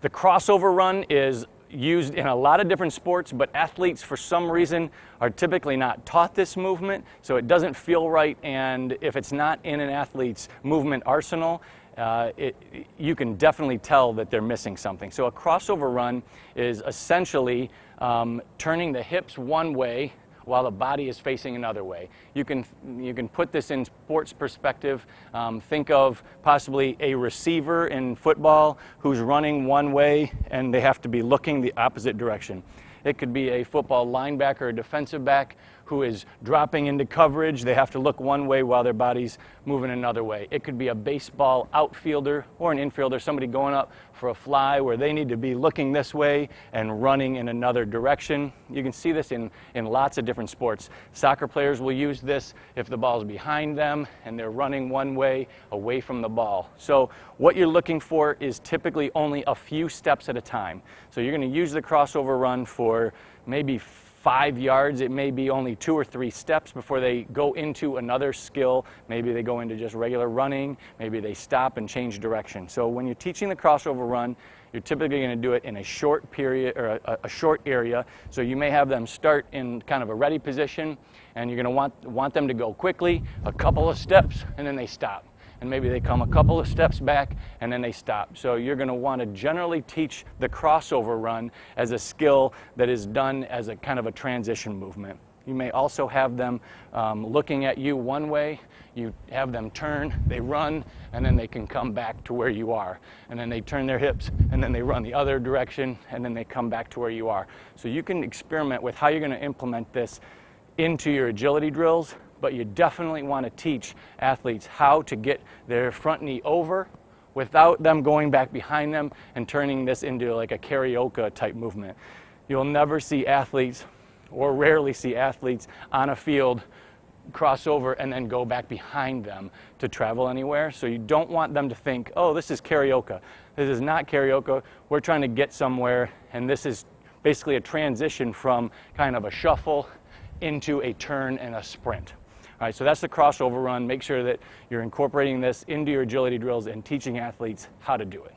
The crossover run is used in a lot of different sports, but athletes for some reason are typically not taught this movement, so it doesn't feel right, and if it's not in an athlete's movement arsenal, you can definitely tell that they're missing something. So a crossover run is essentially turning the hips one way while the body is facing another way. You can put this in sports perspective. Think of possibly a receiver in football who's running one way and they have to be looking the opposite direction. It could be a football linebacker or defensive back who is dropping into coverage. They have to look one way while their body's moving another way. It could be a baseball outfielder or an infielder, somebody going up for a fly where they need to be looking this way and running in another direction. You can see this in lots of different sports. Soccer players will use this if the ball's behind them and they're running one way away from the ball. So what you're looking for is typically only a few steps at a time. So you're going to use the crossover run for maybe 5 yards. It may be only 2 or 3 steps before they go into another skill. Maybe they go into just regular running. Maybe they stop and change direction. So when you're teaching the crossover run, you're typically going to do it in a short period or a short area. So you may have them start in kind of a ready position, and you're going to want them to go quickly, a couple of steps, and then they stop. And maybe they come a couple of steps back and then they stop. So you're going to want to generally teach the crossover run as a skill that is done as a kind of a transition movement. You may also have them looking at you one way. You have them turn, they run, and then they can come back to where you are. And then they turn their hips, and then they run the other direction, and then they come back to where you are. So you can experiment with how you're going to implement this into your agility drills, but you definitely want to teach athletes how to get their front knee over without them going back behind them and turning this into like a karaoke type movement. You'll never see athletes, or rarely see athletes on a field cross over and then go back behind them to travel anywhere. So you don't want them to think, oh, this is karaoke. This is not karaoke. We're trying to get somewhere, and this is basically a transition from kind of a shuffle into a turn and a sprint. All right, so that's the crossover run. Make sure that you're incorporating this into your agility drills and teaching athletes how to do it.